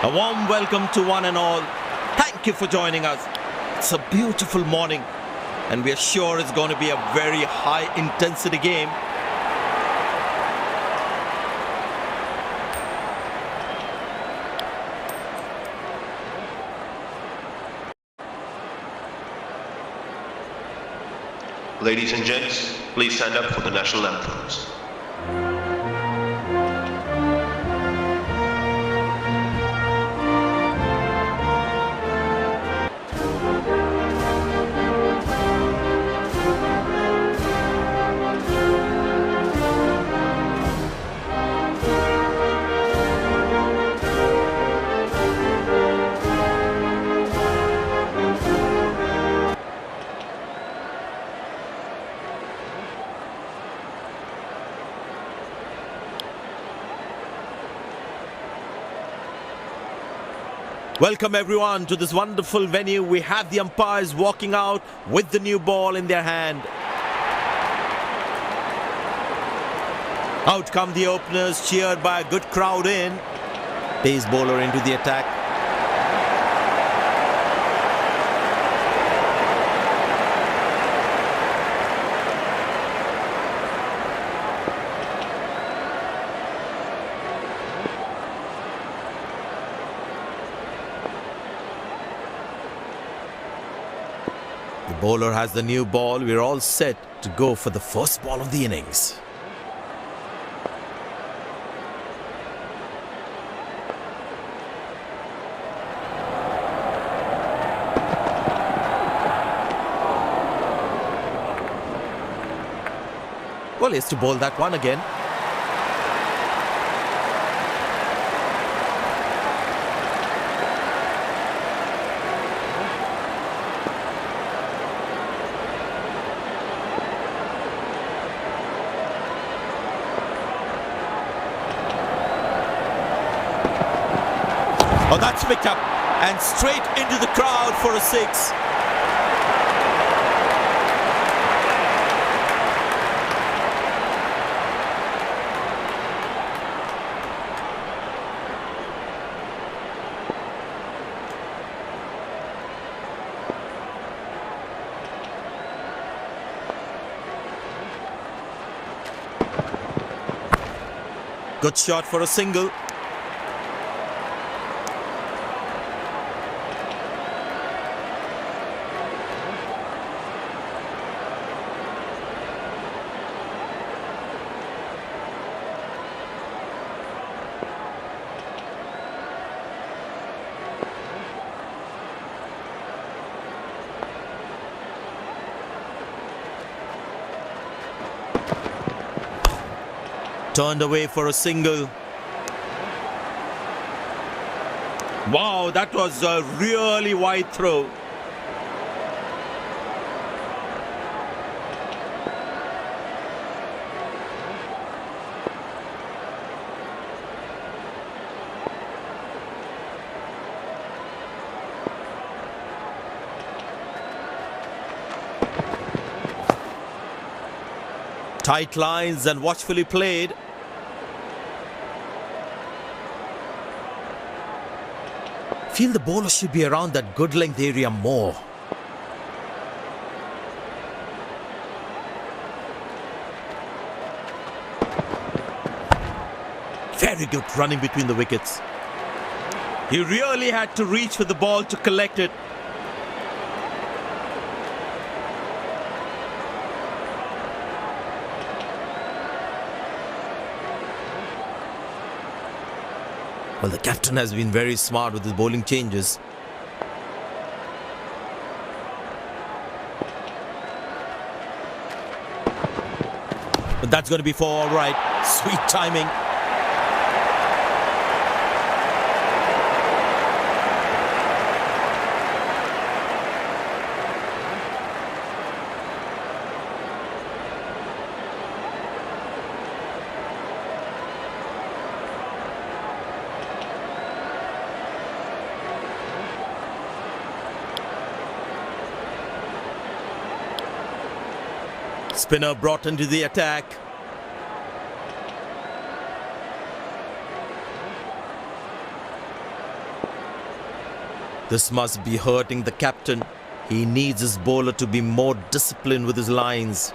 A warm welcome to one and all. Thank you for joining us. It's a beautiful morning and we are sure it's going to be a very high intensity game. Ladies and gents, please stand up for the national anthems. Welcome everyone to this wonderful venue. We have the umpires walking out with the new ball in their hand. Out come the openers, cheered by a good crowd in. Pace bowler into the attack. The bowler has the new ball. We're all set to go for the first ball of the innings. Well, he has to bowl that one again. Oh, that's picked up and straight into the crowd for a six. Good shot for a single. Turned away for a single. Wow, that was a really wide throw. Tight lines and watchfully played. Feel the bowler should be around that good length area more. Very good running between the wickets. He really had to reach for the ball to collect it. Well, the captain has been very smart with his bowling changes. But that's going to be for all right. Sweet timing. Spinner brought into the attack. This must be hurting the captain. He needs his bowler to be more disciplined with his lines.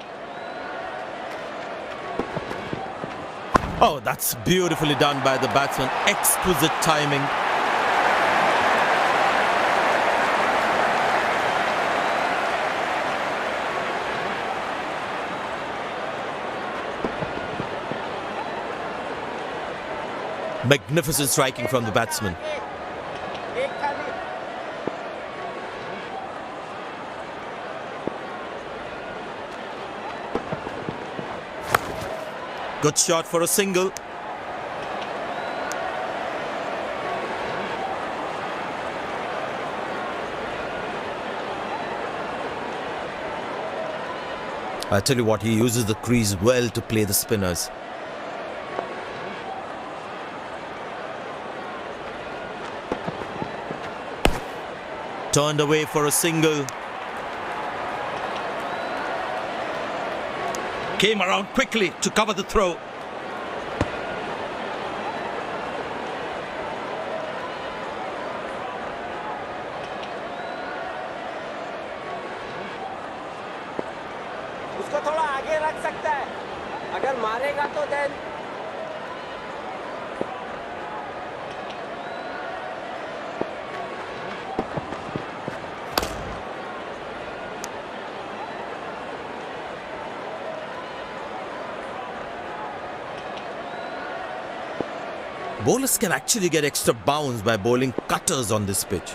Oh, that's beautifully done by the batsman. Exquisite timing. Magnificent striking from the batsman. Good shot for a single. I tell you what, he uses the crease well to play the spinners. Turned away for a single. Came around quickly to cover the throw. उसको थोड़ा आगे रख सकता है, अगर मारेगा तो then Bowlers can actually get extra bounce by bowling cutters on this pitch.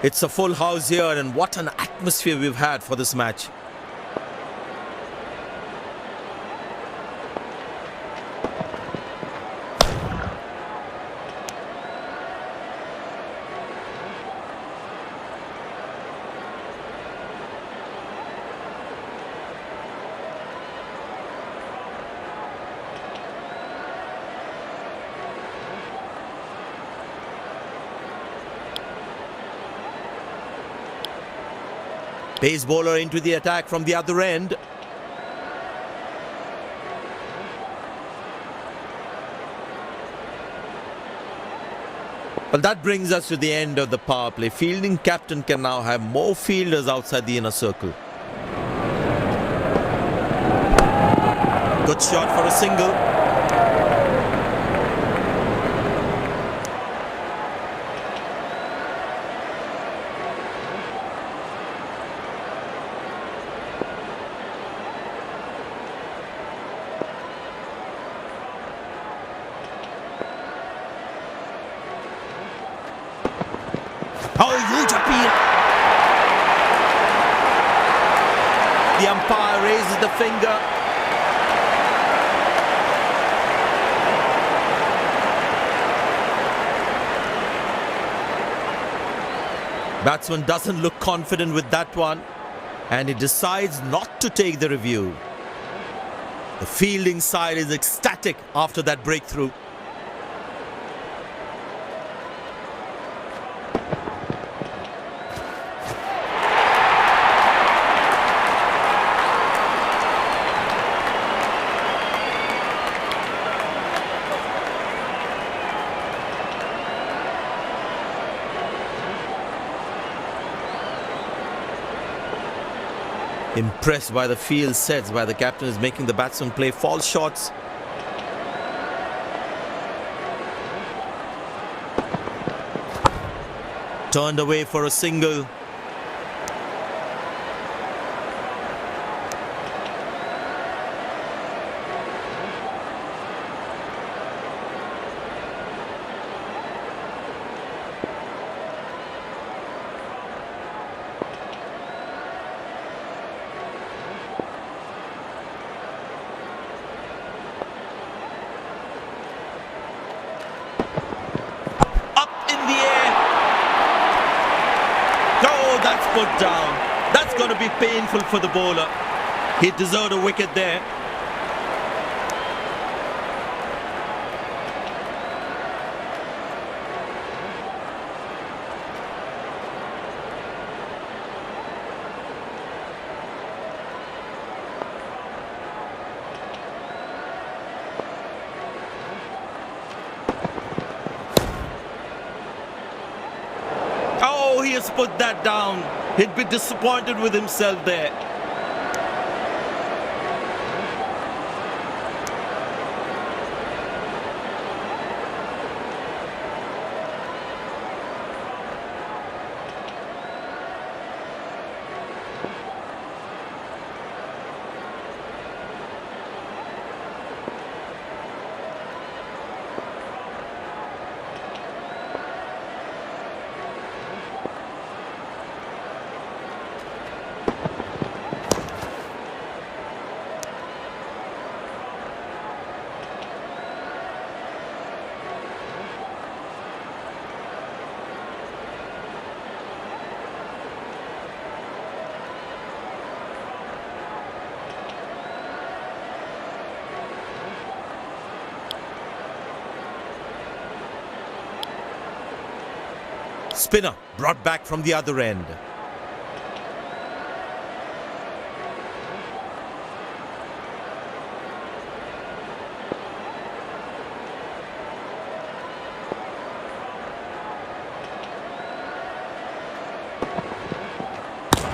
It's a full house here, and what an atmosphere we've had for this match. Pace bowler into the attack from the other end. Well, that brings us to the end of the power play. Fielding captain can now have more fielders outside the inner circle. Good shot for a single. Oh, huge appeal. The umpire raises the finger. Batsman doesn't look confident with that one, and he decides not to take the review. The fielding side is ecstatic after that breakthrough. Impressed by the field sets by the captain is making the batsman play false shots. Turned away for a single. That's put down. That's going to be painful for the bowler. He deserved a wicket there. has put that down. He'd be disappointed with himself there. Spinner brought back from the other end.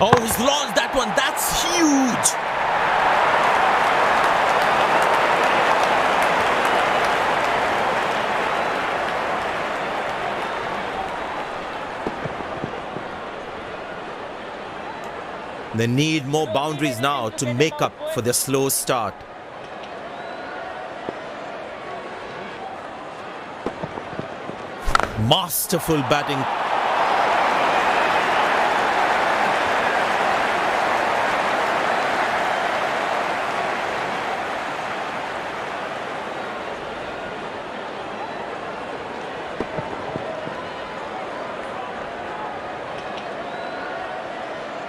Oh, he's launched that one. That's huge. They need more boundaries now to make up for their slow start. Masterful batting.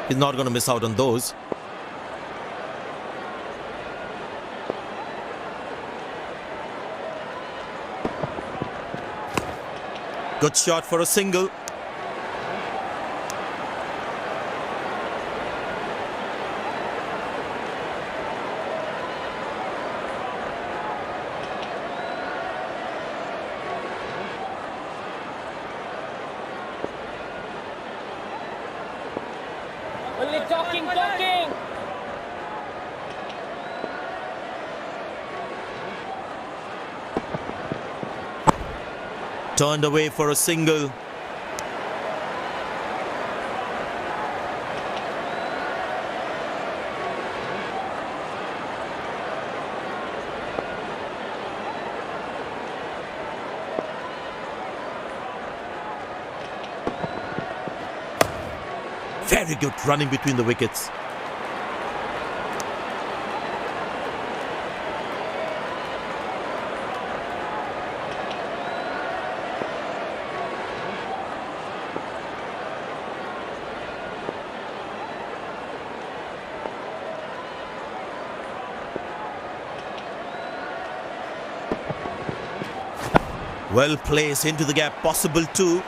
He's not going to miss out on those. Good shot for a single. Only talking. Turned away for a single. Very good running between the wickets. Well placed into the gap, possible too.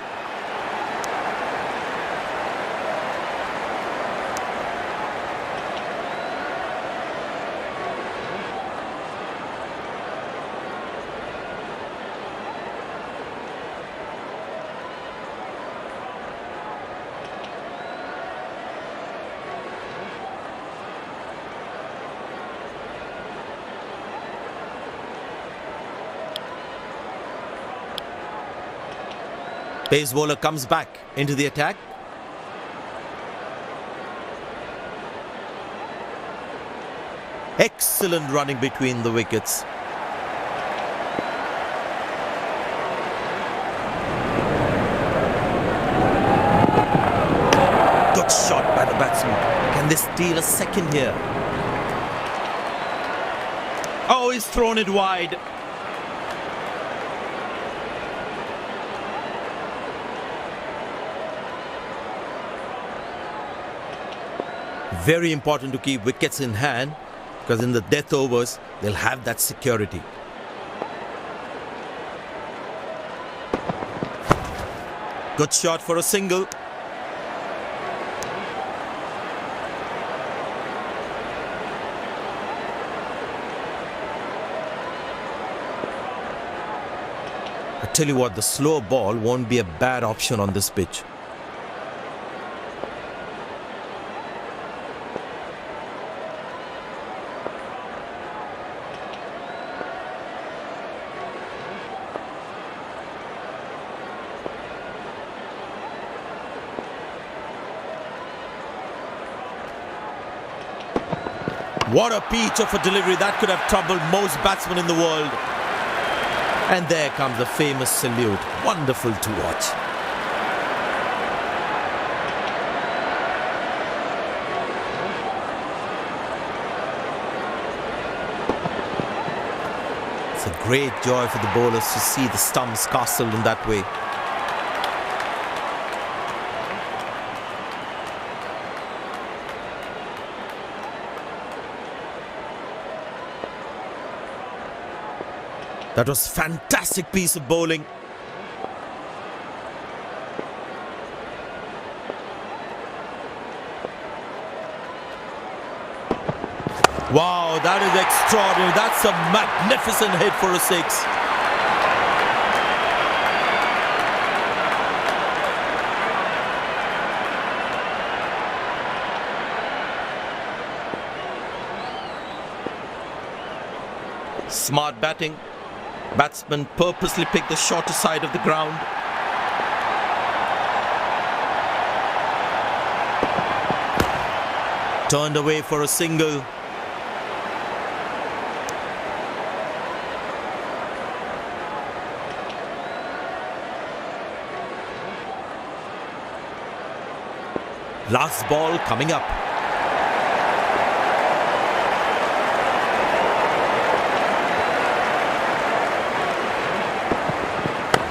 Pace bowler comes back into the attack. Excellent running between the wickets. Good shot by the batsman. Can they steal a second here? Oh, he's thrown it wide. Very important to keep wickets in hand, because in the death overs, they'll have that security. Good shot for a single. I tell you what, the slow ball won't be a bad option on this pitch. What a peach of a delivery that could have troubled most batsmen in the world. And there comes the famous salute. Wonderful to watch. It's a great joy for the bowlers to see the stumps castled in that way. That was a fantastic piece of bowling. Wow, that is extraordinary. That's a magnificent hit for a six. Smart batting. Batsman purposely picked the shorter side of the ground. Turned away for a single. Last ball coming up.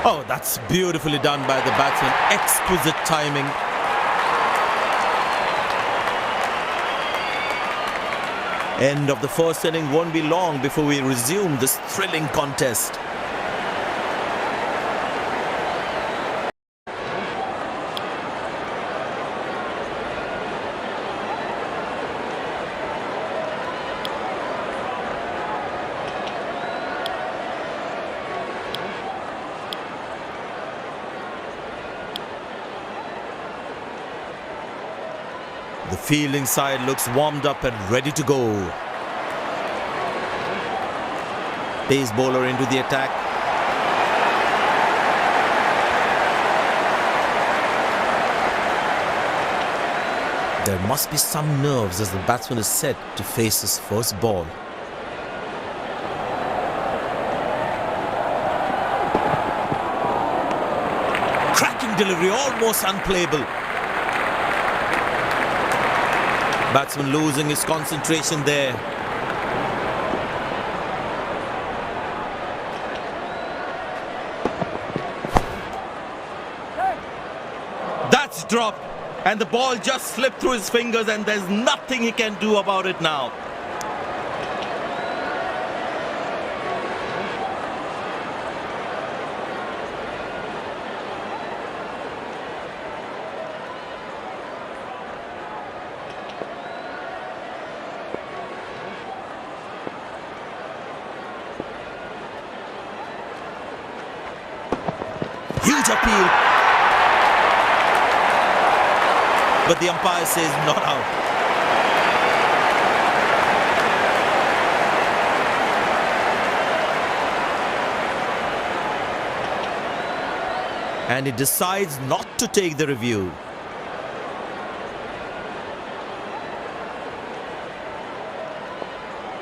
Oh, that's beautifully done by the batsman. Exquisite timing. End of the first inning won't be long before we resume this thrilling contest. The fielding side looks warmed up and ready to go. Pace bowler into the attack. There must be some nerves as the batsman is set to face his first ball. Cracking delivery, almost unplayable. Batsman losing his concentration there. That's dropped, and the ball just slipped through his fingers, and there's nothing he can do about it now. Huge appeal. But the umpire says not out. And he decides not to take the review.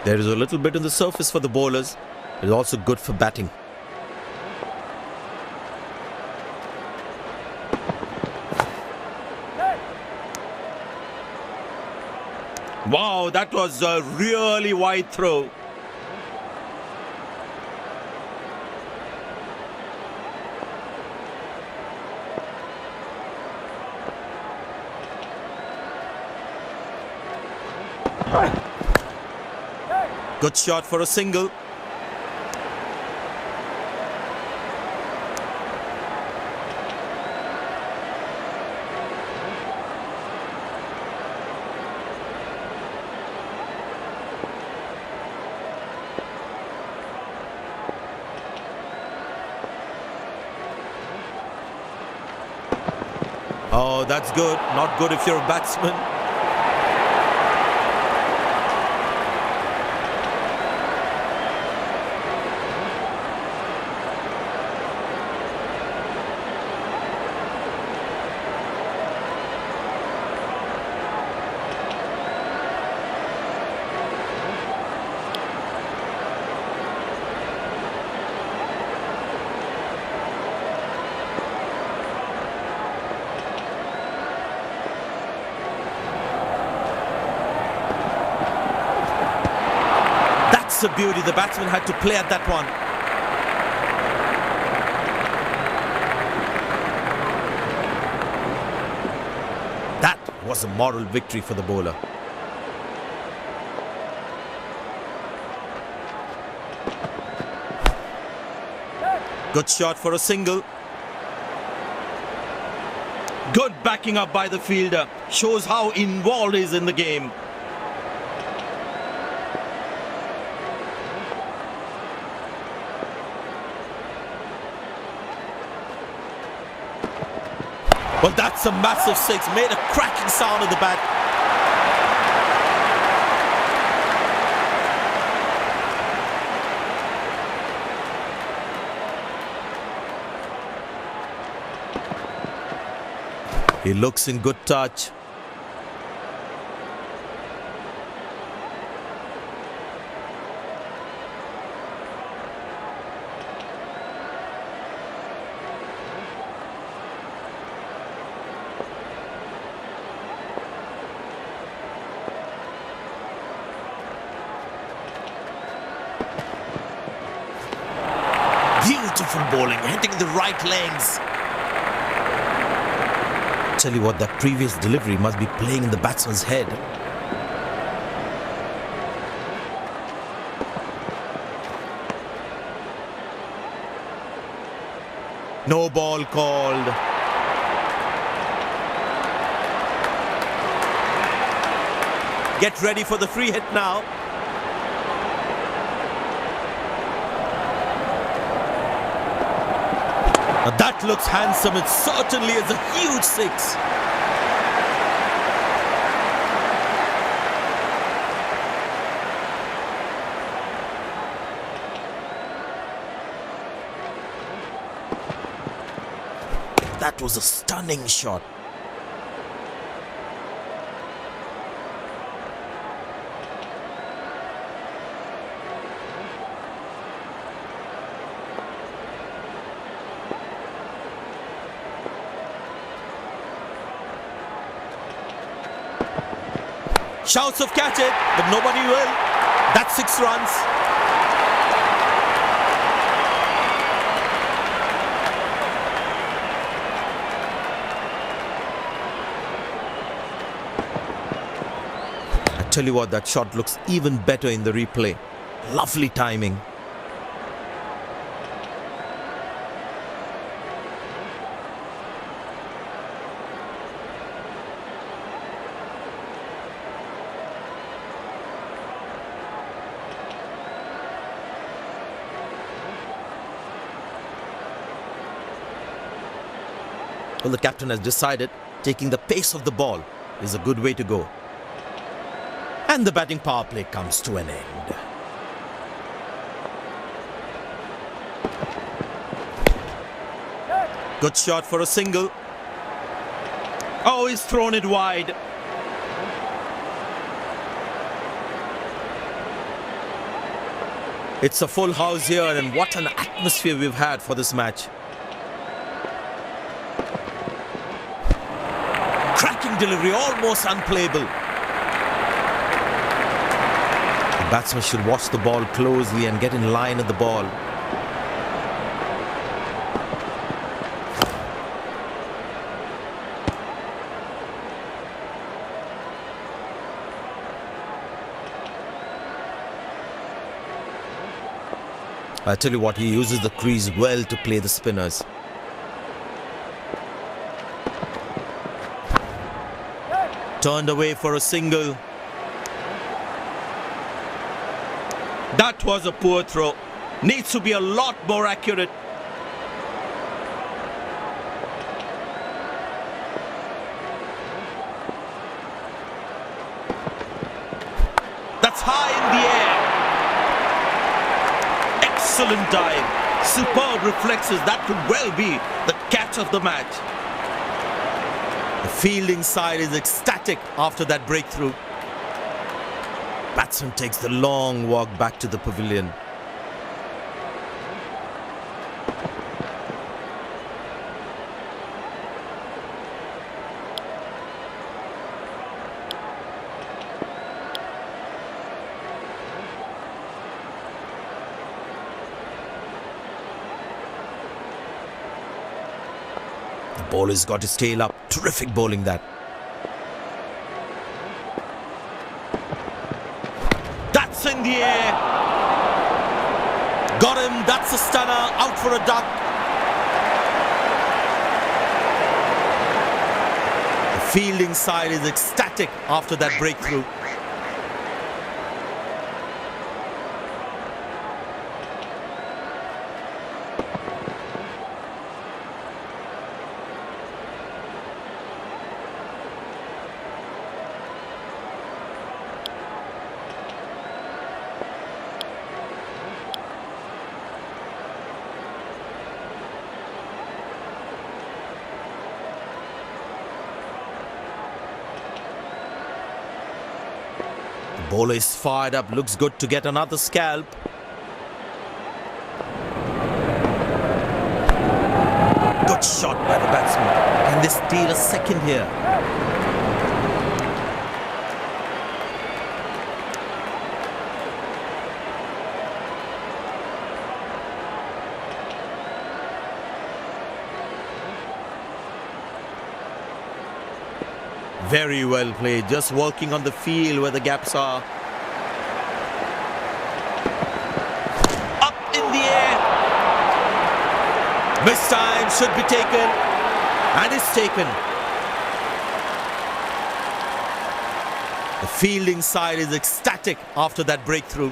There is a little bit on the surface for the bowlers. It is also good for batting. Wow, that was a really wide throw. Good shot for a single. Oh, that's good. Not good if you're a batsman. a beauty. The batsman had to play at that one. That was a moral victory for the bowler. Good shot for a single. Good backing up by the fielder. Shows how involved he is in the game. Well, that's a massive six. Made a cracking sound at the bat. He looks in good touch. Beautiful bowling, hitting the right legs. Tell you what, that previous delivery must be playing in the batsman's head. No ball called. Get ready for the free hit now. Now that looks handsome. It certainly is a huge six. That was a stunning shot. Shouts of catch it, but nobody will. That's 6 runs. I tell you what, that shot looks even better in the replay. Lovely timing. Well, the captain has decided taking the pace of the ball is a good way to go. And the batting power play comes to an end. Good shot for a single. Oh, he's thrown it wide. It's a full house here, and what an atmosphere we've had for this match. Cracking delivery, almost unplayable. The batsman should watch the ball closely and get in line at the ball. I tell you what, he uses the crease well to play the spinners. Turned away for a single. That was a poor throw. Needs to be a lot more accurate. That's high in the air. Excellent dive. Superb reflexes. That could well be the catch of the match. The fielding side is ecstatic after that breakthrough. Batsman takes the long walk back to the pavilion. Bowler's got his tail up. Terrific bowling that. That's in the air. Got him. That's a stunner. Out for a duck. The fielding side is ecstatic after that breakthrough. The bowler is fired up, looks good to get another scalp. Good shot by the batsman. Can they steal a second here? Very well played, just working on the field where the gaps are. Up in the air. Missed time, should be taken. And is taken. The fielding side is ecstatic after that breakthrough.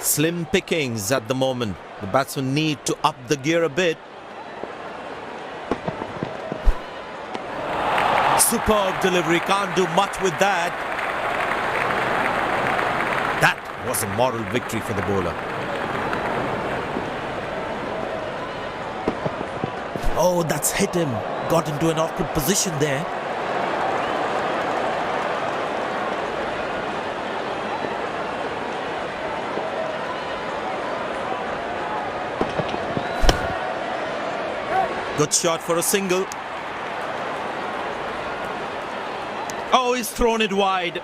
Slim pickings at the moment. The batsmen need to up the gear a bit. Superb delivery, can't do much with that. That was a moral victory for the bowler. Oh, that's hit him. Got into an awkward position there. Good shot for a single. Oh, he's thrown it wide.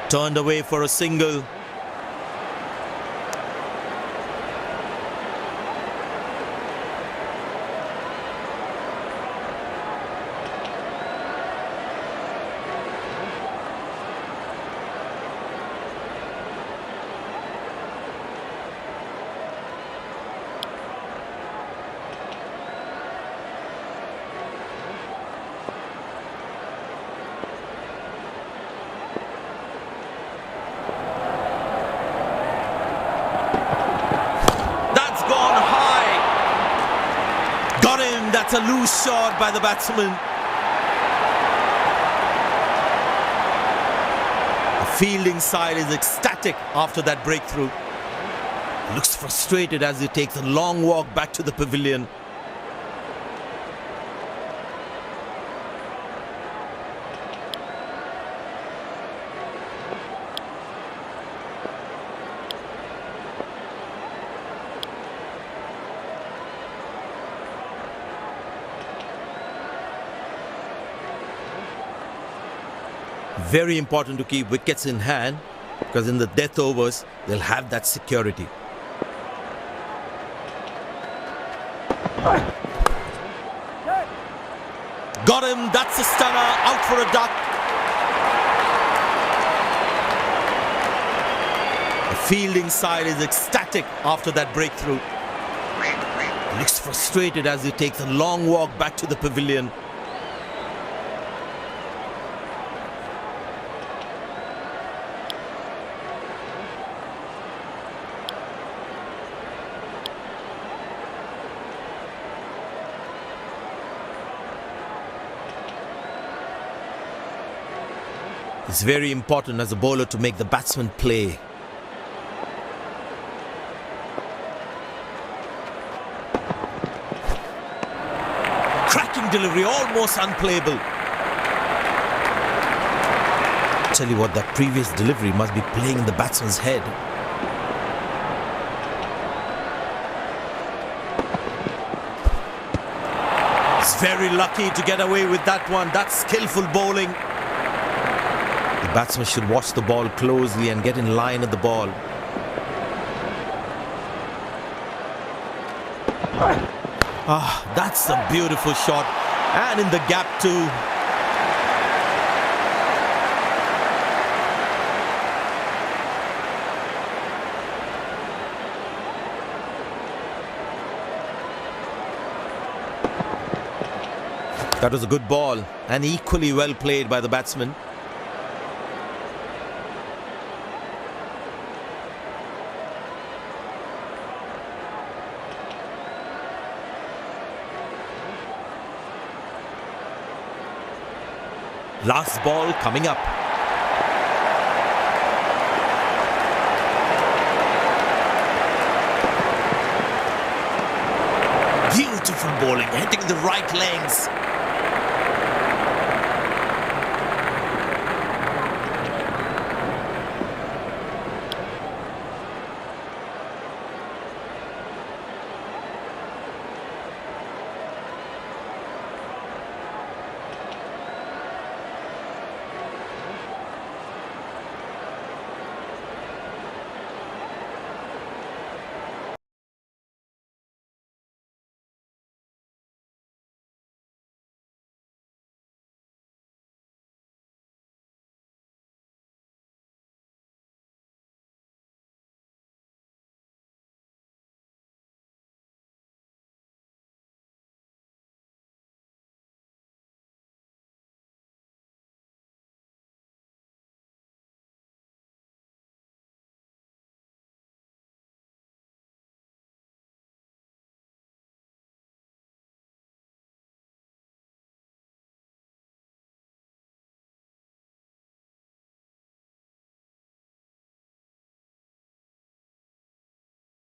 Turned away for a single. That's a loose shot by the batsman. The fielding side is ecstatic after that breakthrough. Looks frustrated as he takes a long walk back to the pavilion. Very important to keep wickets in hand, because in the death overs, they'll have that security. Got him, that's a stunner, out for a duck. The fielding side is ecstatic after that breakthrough. Looks frustrated as he takes a long walk back to the pavilion. It's very important as a bowler to make the batsman play. Cracking delivery, almost unplayable. Tell you what, that previous delivery must be playing in the batsman's head. He's very lucky to get away with that one. That's skillful bowling. The batsman should watch the ball closely and get in line at the ball. That's a beautiful shot. And in the gap too. That was a good ball and equally well played by the batsman. Last ball coming up. Beautiful bowling, hitting the right legs.